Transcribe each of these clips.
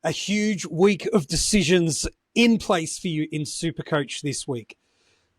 A huge week of decisions in place for you in SuperCoach this week.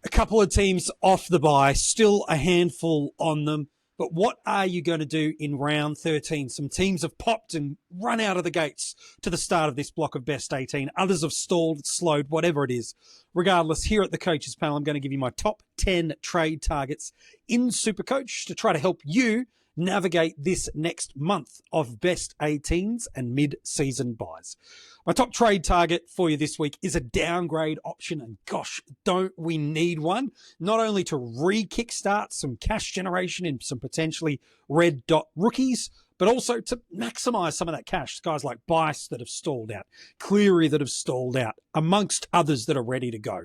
A couple of teams off the bye, still a handful on them. But what are you going to do in round 13? Some teams have popped and run out of the gates to the start of this block of best 18. Others have stalled, slowed, whatever it is. Regardless, here at the Coaches Panel, I'm going to give you my top 10 trade targets in SuperCoach to try to help you navigate this next month of best 18s and mid-season buys. My top trade target for you this week is a downgrade option, and gosh, don't we need one? Not only to re-kickstart some cash generation in some potentially red dot rookies, but also to maximise some of that cash. Guys like Bice that have stalled out, Cleary that have stalled out, amongst others that are ready to go.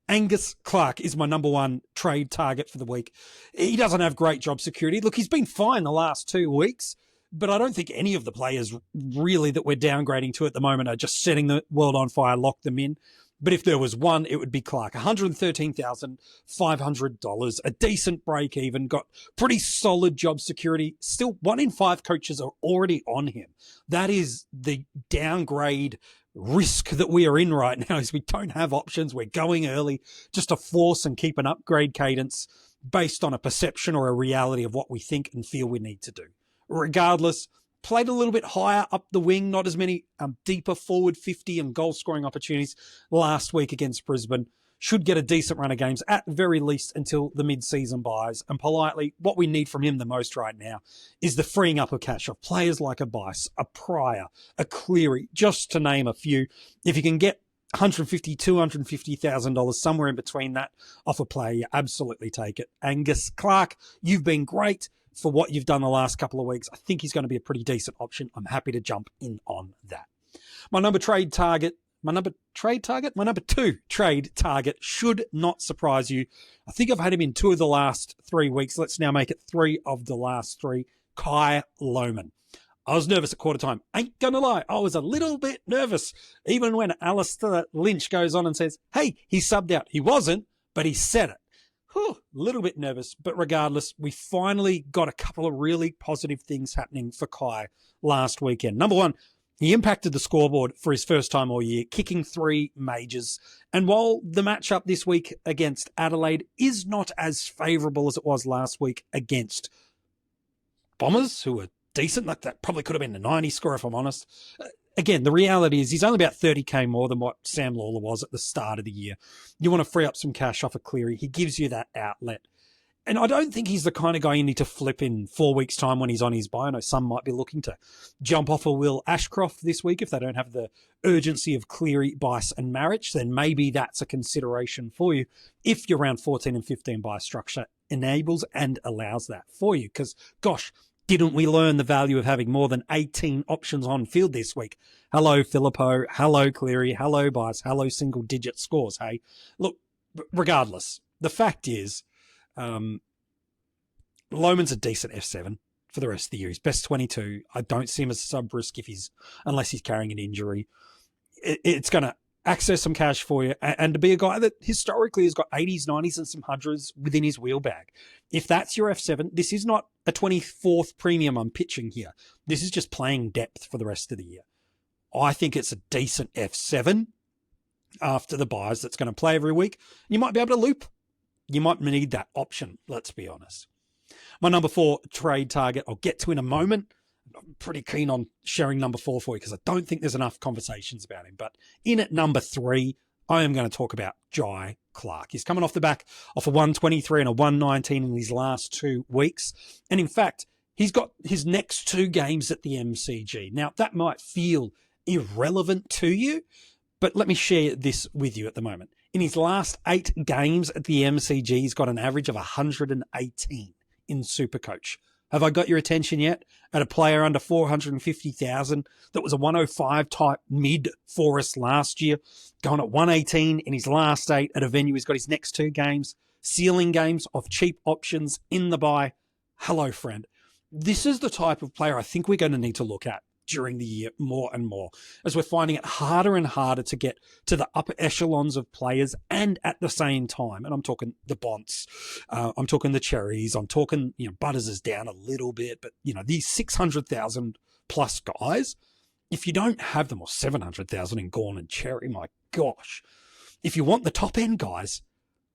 Angus Clarke is my number one trade target for the week. He doesn't have great job security. Look, he's been fine the last 2 weeks, but I don't think any of the players really that we're downgrading to at the moment are just setting the world on fire, lock them in. But if there was one, it would be Clarke. $113,500, a decent break even, got pretty solid job security. Still, 1 in 5 coaches are already on him. That is the downgrade risk that we are in right now, is we don't have options. We're going early just to force and keep an upgrade cadence based on a perception or a reality of what we think and feel we need to do. Regardless, played a little bit higher up the wing, not as many deeper forward 50 and goal scoring opportunities last week against Brisbane. Should get a decent run of games at the very least until the mid-season buys. And politely, what we need from him the most right now is the freeing up of cash of players like a Bice, a Pryor, a Cleary, just to name a few. If you can get $150,000, $250,000, somewhere in between that off a player, you absolutely take it. Angus Clarke, you've been great for what you've done the last couple of weeks. I think he's going to be a pretty decent option. I'm happy to jump in on that. My number 2 trade target should not surprise you. I think I've had him in 2 of the last 3 weeks. Let's now make it 3 of the last 3. Jye Lohmann. I was nervous at quarter time. Ain't gonna lie, I was a little bit nervous. Even when Alistair Lynch goes on and says, hey, he subbed out. He wasn't, but he said it. A little bit nervous, but regardless, we finally got a couple of really positive things happening for Jye last weekend. Number 1, he impacted the scoreboard for his first time all year, kicking 3 majors. And while the matchup this week against Adelaide is not as favourable as it was last week against Bombers, who were decent, like that probably could have been a 90 score if I'm honest. Again, the reality is he's only about 30k more than what Sam Lawler was at the start of the year. You want to free up some cash off of Cleary. He gives you that outlet. And I don't think he's the kind of guy you need to flip in 4 weeks' time when he's on his bye. I know some might be looking to jump off a Will Ashcroft this week if they don't have the urgency of Cleary, Bice and Marriage. Then maybe that's a consideration for you if your round 14 and 15 bye structure enables and allows that for you. Because, gosh, didn't we learn the value of having more than 18 options on field this week? Hello, Filippo. Hello, Cleary. Hello, Bice. Hello, single-digit scores, hey? Look, regardless, the fact is, Lohmann's a decent F7 for the rest of the year. He's best 22. I don't see him as a sub-risk unless he's carrying an injury. It's going to access some cash for you, and to be a guy that historically has got 80s, 90s, and some 100s within his wheel bag. If that's your F7, this is not a 24th premium I'm pitching here. This is just playing depth for the rest of the year. I think it's a decent F7 after the buys that's going to play every week. You might be able to loop. You might need that option, let's be honest. My number 4 trade target I'll get to in a moment. I'm pretty keen on sharing number 4 for you because I don't think there's enough conversations about him. But in at number 3, I am going to talk about Jye Calwdwell. He's coming off the back of a 123 and a 119 in his last 2 weeks. And in fact, he's got his next 2 games at the MCG. Now, that might feel irrelevant to you, but let me share this with you at the moment. In his last 8 games at the MCG, he's got an average of 118 in SuperCoach. Have I got your attention yet? At a player under 450,000 that was a 105 type mid for us last year, going at 118 in his last 8 at a venue. He's got his next 2 games, ceiling games of cheap options in the buy. Hello, friend. This is the type of player I think we're going to need to look at during the year more and more, as we're finding it harder and harder to get to the upper echelons of players, and at the same time, and I'm talking the Bonts, I'm talking the Cherries, I'm talking, Butters is down a little bit, but, these 600,000 plus guys, if you don't have them, or 700,000 in Gawn and Cherry, my gosh. If you want the top end guys,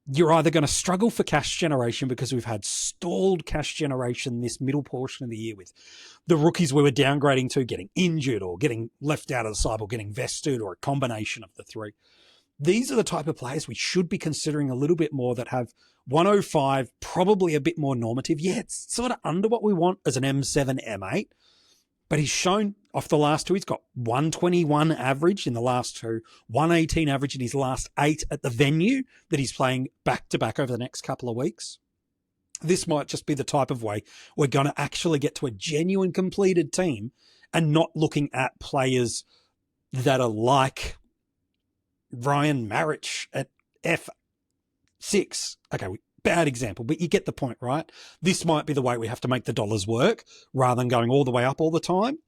you're either going to struggle for cash generation because we've had stalled cash generation this middle portion of the year with the rookies we were downgrading to getting injured or getting left out of the side or getting vested or a combination of the three. These are the type of players we should be considering a little bit more that have 105, probably a bit more normative. Yeah, it's sort of under what we want as an M7, M8. But he's shown off the last two, he's got 121 average in the last two, 118 average in his last 8 at the venue that he's playing back-to-back over the next couple of weeks. This might just be the type of way we're going to actually get to a genuine completed team and not looking at players that are like Ryan Marich at F6. Okay, bad example, but you get the point, right? This might be the way we have to make the dollars work rather than going all the way up all the time.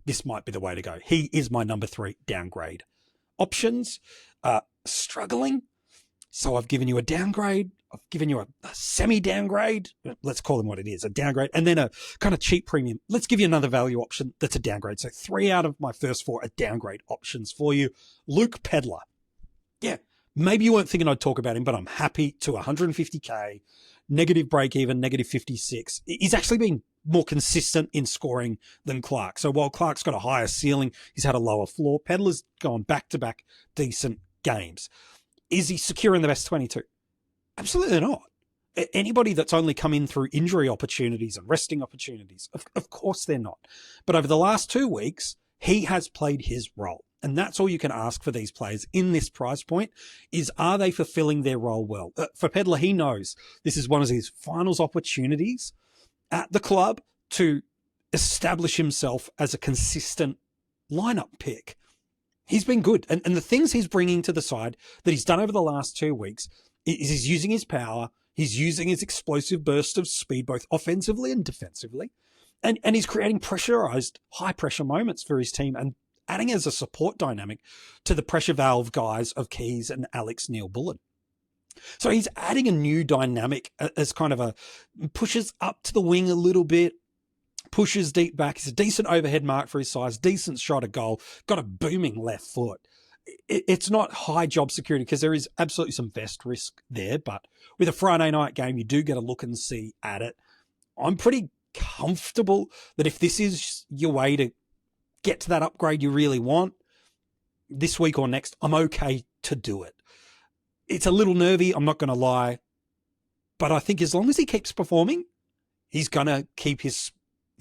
This might be the way to go. He is my number 3 downgrade. Options, struggling. So I've given you a downgrade. I've given you a semi-downgrade. Let's call them what it is, a downgrade. And then a kind of cheap premium. Let's give you another value option that's a downgrade. So 3 out of my first 4 are downgrade options for you. Luke Pedlar. Yeah. Maybe you weren't thinking I'd talk about him, but I'm happy to 150k, negative break even, negative 56. He's actually been more consistent in scoring than Clarke. So while Clarke's got a higher ceiling, he's had a lower floor. Pedlar's gone back-to-back decent games. Is he secure in the best 22? Absolutely not. Anybody that's only come in through injury opportunities and resting opportunities, of course they're not. But over the last 2 weeks, he has played his role. And that's all you can ask for these players in this price point is, are they fulfilling their role well? For Pedlar, he knows this is one of his finals opportunities at the club to establish himself as a consistent lineup pick. He's been good. And the things he's bringing to the side that he's done over the last 2 weeks is he's using his power. He's using his explosive burst of speed, both offensively and defensively. And he's creating pressurized, high pressure moments for his team and adding as a support dynamic to the pressure valve guys of Keys and Alex Neil-Bullen. So he's adding a new dynamic as kind of a pushes up to the wing a little bit, pushes deep back. He's a decent overhead mark for his size, decent shot at goal, got a booming left foot. It's not high job security because there is absolutely some vest risk there, but with a Friday night game, you do get a look and see at it. I'm pretty comfortable that if this is your way to get to that upgrade you really want this week or next, I'm okay to do it. It's a little nervy, I'm not going to lie, but I think as long as he keeps performing, he's going to keep his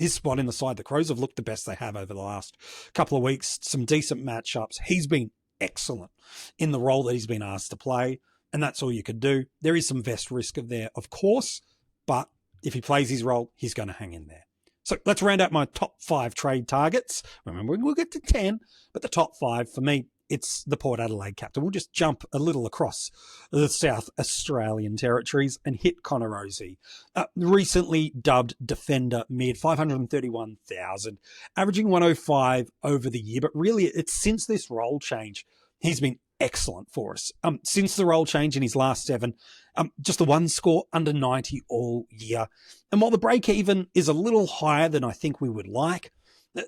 spot in the side. The Crows have looked the best they have over the last couple of weeks, some decent matchups. He's been excellent in the role that he's been asked to play, and that's all you could do. There is some vest risk of there, of course, but if he plays his role, he's going to hang in there. So let's round out my top 5 trade targets. Remember, we'll get to 10, but the top 5 for me, it's the Port Adelaide captain. We'll just jump a little across the South Australian territories and hit Connor Rozee. Recently dubbed defender mid, 531,000, averaging 105 over the year. But really, it's since this role change, he's been excellent for us. Since the role change in his last 7, just the one score under 90 all year. And while the break even is a little higher than I think we would like,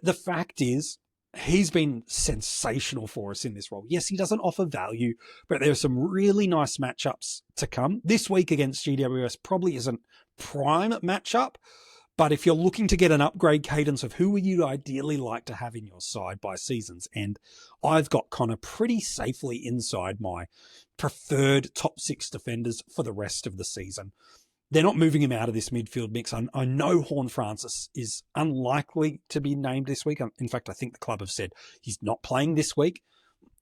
the fact is he's been sensational for us in this role. Yes, he doesn't offer value, but there are some really nice matchups to come. This week against GWS probably isn't prime matchup, but if you're looking to get an upgrade cadence of who would you ideally like to have in your side by season's end, I've got Connor pretty safely inside my preferred top 6 defenders for the rest of the season. They're not moving him out of this midfield mix. I know Horne-Francis is unlikely to be named this week. In fact, I think the club have said he's not playing this week.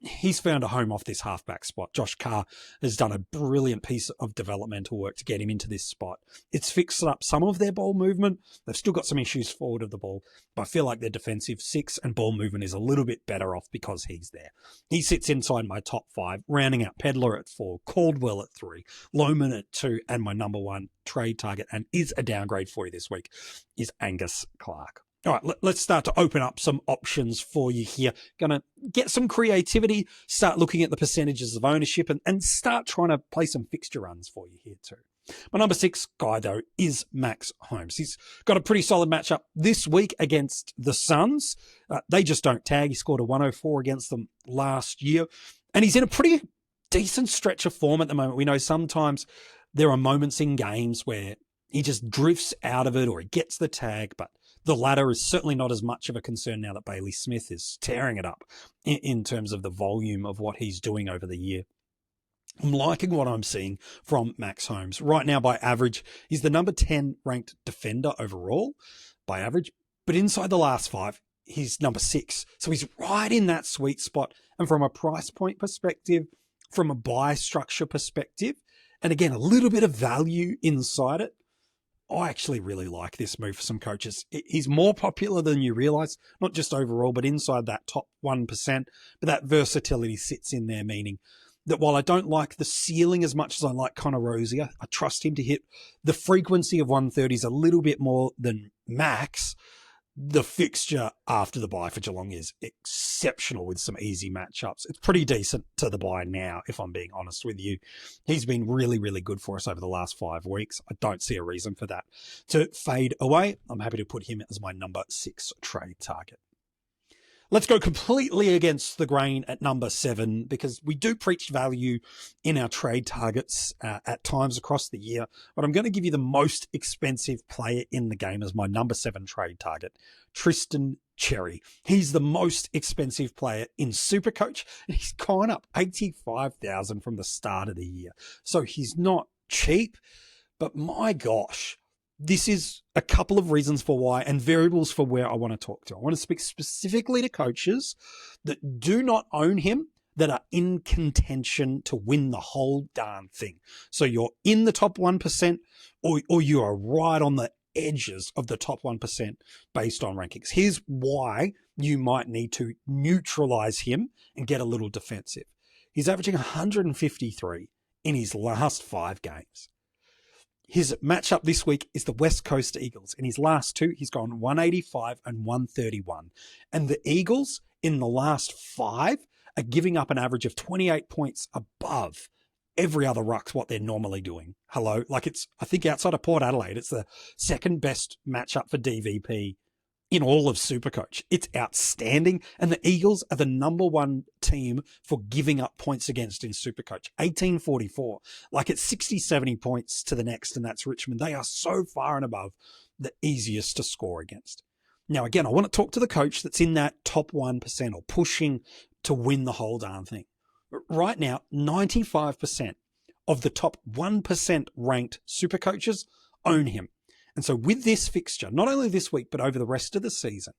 He's found a home off this halfback spot. Josh Carr has done a brilliant piece of developmental work to get him into this spot. It's fixed up some of their ball movement. They've still got some issues forward of the ball, but I feel like their defensive 6 and ball movement is a little bit better off because he's there. He sits inside my top 5, rounding out Pedlar at 4, Calwdwell at 3, Lohmann at 2, and my number 1 trade target, and is a downgrade for you this week, is Angus Clarke. All right, let's start to open up some options for you here. Going to get some creativity, start looking at the percentages of ownership and start trying to play some fixture runs for you here too. My number 6 guy, though, is Max Holmes. He's got a pretty solid matchup this week against the Suns. They just don't tag. He scored a 104 against them last year. And he's in a pretty decent stretch of form at the moment. We know sometimes there are moments in games where he just drifts out of it or he gets the tag, but the latter is certainly not as much of a concern now that Bailey Smith is tearing it up in terms of the volume of what he's doing over the year. I'm liking what I'm seeing from Max Holmes. Right now, by average, he's the number 10 ranked defender overall by average, but inside the last 5, he's number 6. So he's right in that sweet spot. And from a price point perspective, from a buy structure perspective, and again, a little bit of value inside it, I actually really like this move for some coaches. He's more popular than you realize, not just overall, but inside that top 1%. But that versatility sits in there, meaning that while I don't like the ceiling as much as I like Connor Rozee, I trust him to hit the frequency of 130s a little bit more than Max. The fixture after the bye for Geelong is exceptional with some easy matchups. It's pretty decent to the bye now, if I'm being honest with you. He's been really, really good for us over the last 5 weeks. I don't see a reason for that to fade away. I'm happy to put him as my number 6 trade target. Let's go completely against the grain at number 7, because we do preach value in our trade targets at times across the year. But I'm going to give you the most expensive player in the game as my number 7 trade target, Tristan Xerri. He's the most expensive player in SuperCoach, and he's gone up $85,000 from the start of the year. So he's not cheap, but my gosh, this is a couple of reasons for why and variables for where I want to talk to. I want to speak specifically to coaches that do not own him, that are in contention to win the whole darn thing. So you're in the top 1% or you are right on the edges of the top 1% based on rankings. Here's why you might need to neutralize him and get a little defensive. He's averaging 153 in his last 5 games. His matchup this week is the West Coast Eagles. In his last 2, he's gone 185 and 131. And the Eagles, in the last 5, are giving up an average of 28 points above every other ruck's what they're normally doing. Hello? Like I think outside of Port Adelaide, it's the second best matchup for DVP in all of SuperCoach. It's outstanding. And the Eagles are the number 1 team for giving up points against in SuperCoach. 1844. Like it's 60, 70 points to the next, and that's Richmond. They are so far and above the easiest to score against. Now, again, I want to talk to the coach that's in that top 1% or pushing to win the whole darn thing. But right now, 95% of the top 1% ranked SuperCoaches own him. And so with this fixture, not only this week, but over the rest of the season,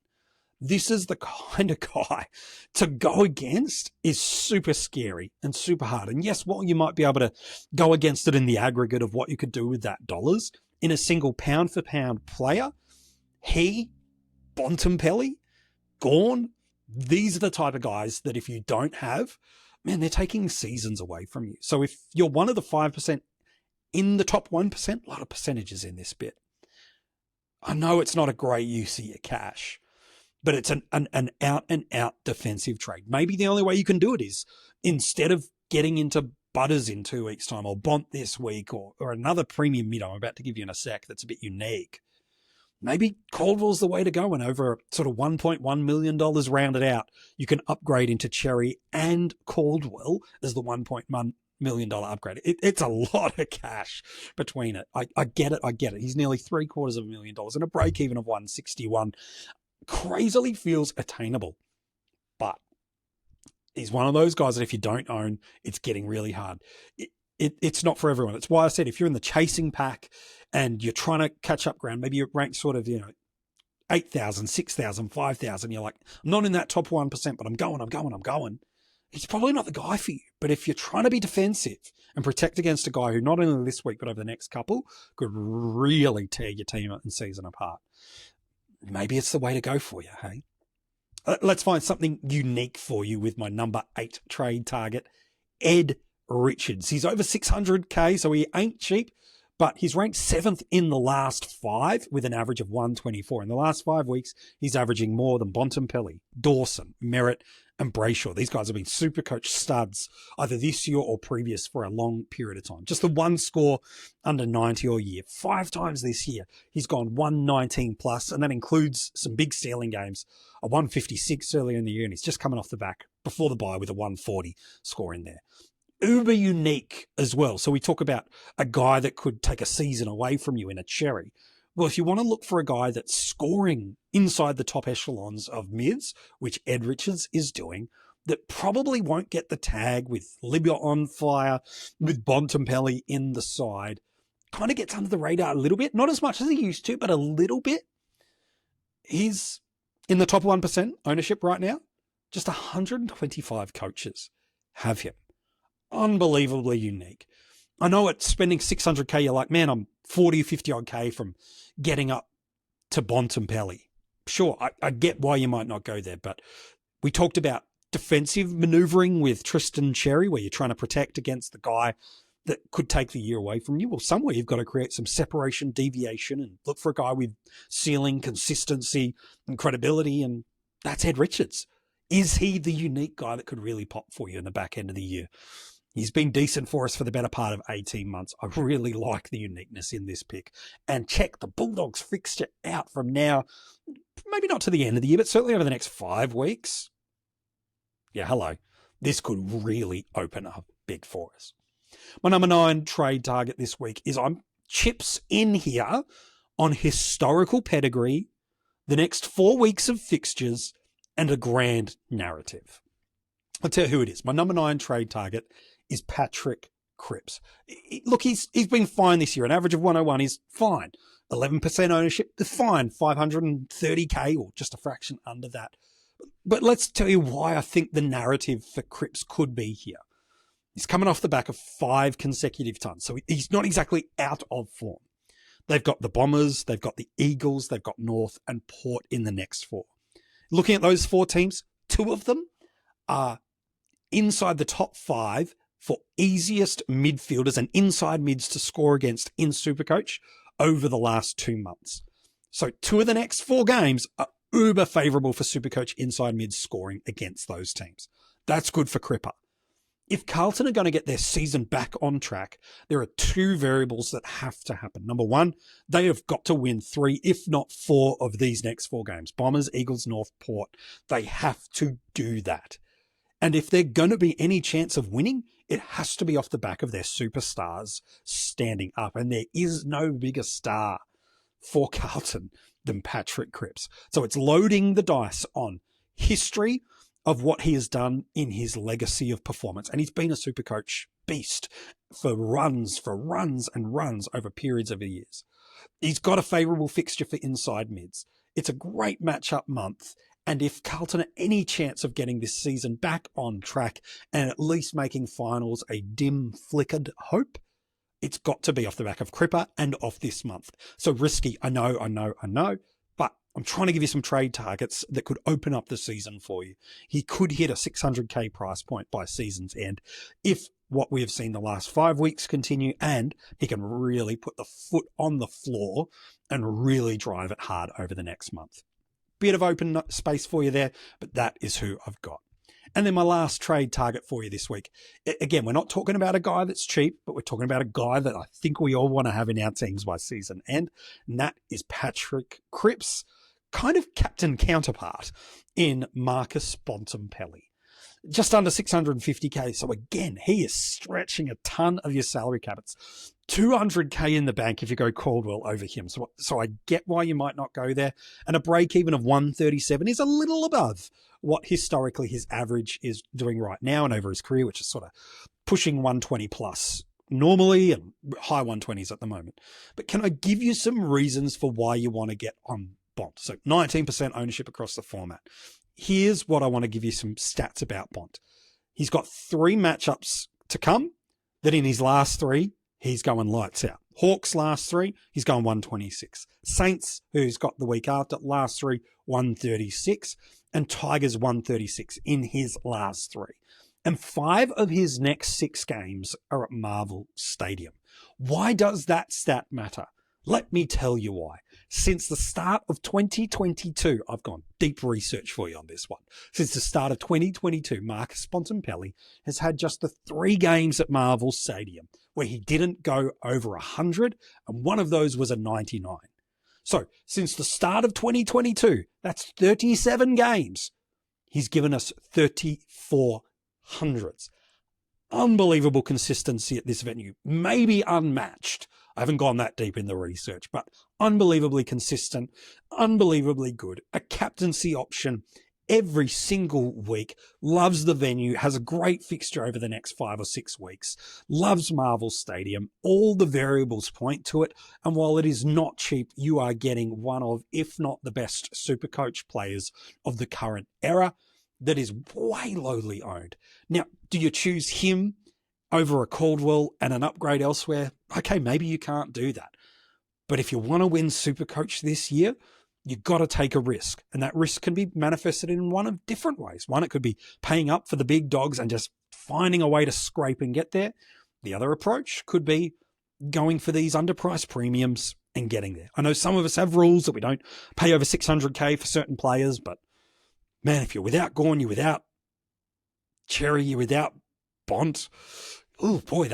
this is the kind of guy to go against is super scary and super hard. And yes, while you might be able to go against it in the aggregate of what you could do with that dollars, in a single pound for pound player, Bontempelli, Gawn, these are the type of guys that if you don't have, man, they're taking seasons away from you. So if you're one of the 5% in the top 1%, a lot of percentages in this bit. I know it's not a great use of your cash, but it's an out and out defensive trade. Maybe the only way you can do it is instead of getting into Butters in 2 weeks' time or Bont this week or another premium mid I'm about to give you in a sec that's a bit unique, maybe Calwdwell's the way to go, and over sort of $1.1 million rounded out, you can upgrade into Xerri and Calwdwell as the $1.1 million upgrade. It's a lot of cash between it. I get it. He's nearly $750,000 and a break even of 161. Crazily feels attainable, but he's one of those guys that if you don't own, it's getting really hard. It's not for everyone. It's why I said if you're in the chasing pack and you're trying to catch up ground, maybe you're ranked sort of, 8,000, 6,000, 5,000. You're like, I'm not in that top 1%, but I'm going. He's probably not the guy for you. But if you're trying to be defensive and protect against a guy who not only this week, but over the next couple could really tear your team and season apart, maybe it's the way to go for you, hey? Let's find something unique for you with my number 8 trade target, Ed Richards. He's over 600K, so he ain't cheap, but he's ranked 7th in the last 5 with an average of 124. In the last 5 weeks, he's averaging more than Bontempelli, Dawson, Merritt, and Brayshaw. These guys have been SuperCoach studs either this year or previous for a long period of time. Just the one score under 90 all year. 5 times this year, he's gone 119 plus, and that includes some big stealing games. A 156 earlier in the year, and he's just coming off the back before the bye with a 140 score in there. Uber unique as well. So we talk about a guy that could take a season away from you in a Xerri. Well, if you want to look for a guy that's scoring inside the top echelons of mids, which Ed Richards is doing, that probably won't get the tag with Libya on fire, with Bontempelli in the side, kind of gets under the radar a little bit, not as much as he used to, but a little bit. He's in the top 1% ownership right now. Just 125 coaches have him. Unbelievably unique. I know at spending 600k, you're like, man, I'm 40, 50 odd K from getting up to Bontempelli. Sure, I get why you might not go there, but we talked about defensive maneuvering with Tristan Xerri, where you're trying to protect against the guy that could take the year away from you. Well, somewhere you've got to create some separation, deviation, and look for a guy with ceiling, consistency, and credibility, and that's Ed Richards. Is he the unique guy that could really pop for you in the back end of the year? He's been decent for us for the better part of 18 months. I really like the uniqueness in this pick. And check the Bulldogs fixture out from now, maybe not to the end of the year, but certainly over the next 5 weeks. Yeah, hello. This could really open up big for us. My number 9 trade target this week is I'm chips in here on historical pedigree, the next 4 weeks of fixtures, and a grand narrative. I'll tell you who it is. My number 9 trade target is Patrick Cripps. Look, he's been fine this year. An average of 101 is fine. 11% ownership is fine. 530k or just a fraction under that. But let's tell you why I think the narrative for Cripps could be here. He's coming off the back of 5 consecutive tons, so he's not exactly out of form. They've got the Bombers, they've got the Eagles, they've got North and Port in the next 4. Looking at those 4 teams, 2 of them are inside the top 5 for easiest midfielders and inside mids to score against in SuperCoach over the last 2 months. So 2 of the next 4 games are uber favourable for SuperCoach inside mids scoring against those teams. That's good for Cripper. If Carlton are going to get their season back on track, there are 2 variables that have to happen. Number 1, they have got to win 3, if not 4 of these next 4 games. Bombers, Eagles, North, Port. They have to do that. And if they're going to be any chance of winning, it has to be off the back of their superstars standing up. And there is no bigger star for Carlton than Patrick Cripps. So it's loading the dice on history of what he has done in his legacy of performance. And he's been a SuperCoach beast for runs and runs over periods of years. He's got a favourable fixture for inside mids. It's a great matchup month. And if Carlton are any chance of getting this season back on track and at least making finals a dim flickered hope, it's got to be off the back of Cripper and off this month. So risky, I know, but I'm trying to give you some trade targets that could open up the season for you. He could hit a 600k price point by season's end if what we have seen the last 5 weeks continue, and he can really put the foot on the floor and really drive it hard over the next month. Bit of open space for you there, but that is who I've got. And then my last trade target for you this week. Again, we're not talking about a guy that's cheap, but we're talking about a guy that I think we all want to have in our teams by season end, and that is Patrick Cripps, kind of captain counterpart in Marcus Bontempelli. Just under 650k. So again, he is stretching a ton of your salary cap. It's 200k in the bank if you go Calwdwell over him. So I get why you might not go there. And a break even of 137 is a little above what historically his average is doing right now and over his career, which is sort of pushing 120 plus normally and high 120s at the moment. But can I give you some reasons for why you want to get on Bont? So 19% ownership across the format. Here's what I want to give you some stats about Bont. He's got 3 matchups to come that in his last 3, he's going lights out. Hawks last 3, he's going 126. Saints, who's got the week after, last 3, 136. And Tigers 136 in his last 3. And 5 of his next 6 games are at Marvel Stadium. Why does that stat matter? Let me tell you why. since the start of 2022, I've gone deep research for you on this one. Since the start of 2022, Marcus Bontempelli has had just the 3 games at Marvel Stadium where he didn't go over 100, and one of those was a 99. So since the start of 2022, that's 37 games, he's given us 34 hundreds. Unbelievable consistency at this venue, maybe unmatched. I haven't gone that deep in the research, but unbelievably consistent, unbelievably good. A captaincy option every single week. Loves the venue, has a great fixture over the next 5 or 6 weeks. Loves Marvel Stadium. All the variables point to it. And while it is not cheap, you are getting one of, if not the best SuperCoach players of the current era that is way lowly owned. Now, do you choose him over a Calwdwell and an upgrade elsewhere? Okay, maybe you can't do that. But if you want to win SuperCoach this year, you've got to take a risk. And that risk can be manifested in one of different ways. One, it could be paying up for the big dogs and just finding a way to scrape and get there. The other approach could be going for these underpriced premiums and getting there. I know some of us have rules that we don't pay over 600K for certain players, but man, if you're without Gawn, you're without Xerri, you're without Bont, oh boy,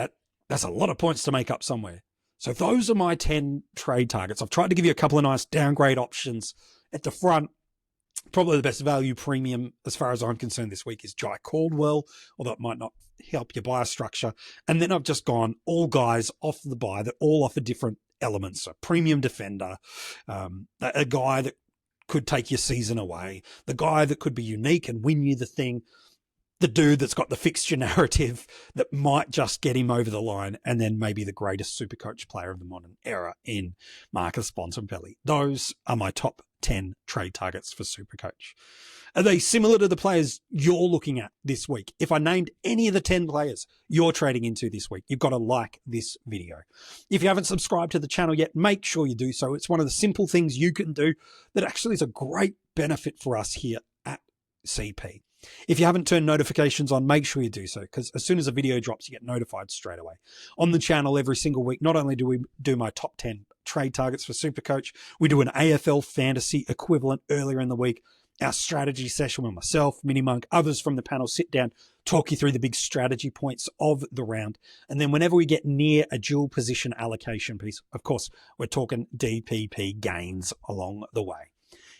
that's a lot of points to make up somewhere. So those are my 10 trade targets. I've tried to give you a couple of nice downgrade options at the front. Probably the best value premium, as far as I'm concerned, this week is Jye Calwdwell, although it might not help your buyer structure. And then I've just gone all guys off the buy that all offer different elements. A premium defender, a guy that could take your season away, the guy that could be unique and win you the thing, the dude that's got the fixture narrative that might just get him over the line, and then maybe the greatest SuperCoach player of the modern era in Marcus Bontempelli. Those are my top 10 trade targets for SuperCoach. Are they similar to the players you're looking at this week? If I named any of the 10 players you're trading into this week, you've got to like this video. If you haven't subscribed to the channel yet, make sure you do so. It's one of the simple things you can do that actually is a great benefit for us here at CP. If you haven't turned notifications on, make sure you do so, because as soon as a video drops, you get notified straight away. On the channel every single week, not only do we do my top 10 trade targets for SuperCoach, we do an AFL fantasy equivalent earlier in the week, our strategy session with myself, Mini Monk, others from the panel sit down, talk you through the big strategy points of the round. And then whenever we get near a dual position allocation piece, of course, we're talking DPP gains along the way.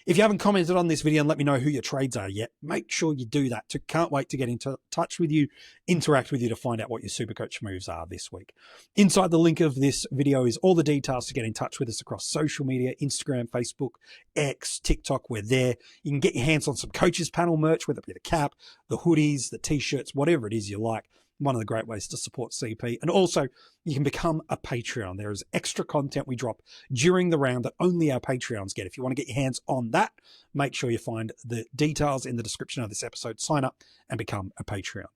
If you haven't commented on this video and let me know who your trades are yet, make sure you do that. Can't wait to get into touch with you, interact with you to find out what your SuperCoach moves are this week. Inside the link of this video is all the details to get in touch with us across social media, Instagram, Facebook, X, TikTok. We're there. You can get your hands on some Coaches Panel merch, whether it be the cap, the hoodies, the t-shirts, whatever it is you like. One of the great ways to support CP. And also, you can become a Patreon. There is extra content we drop during the round that only our Patreons get. If you want to get your hands on that, make sure you find the details in the description of this episode. Sign up and become a Patreon.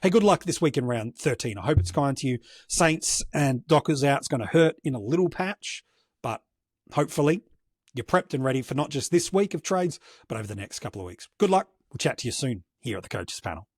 Hey, good luck this week in round 13. I hope it's kind to you. Saints and Dockers out. It's going to hurt in a little patch, but hopefully you're prepped and ready for not just this week of trades, but over the next couple of weeks. Good luck. We'll chat to you soon here at the Coaches Panel.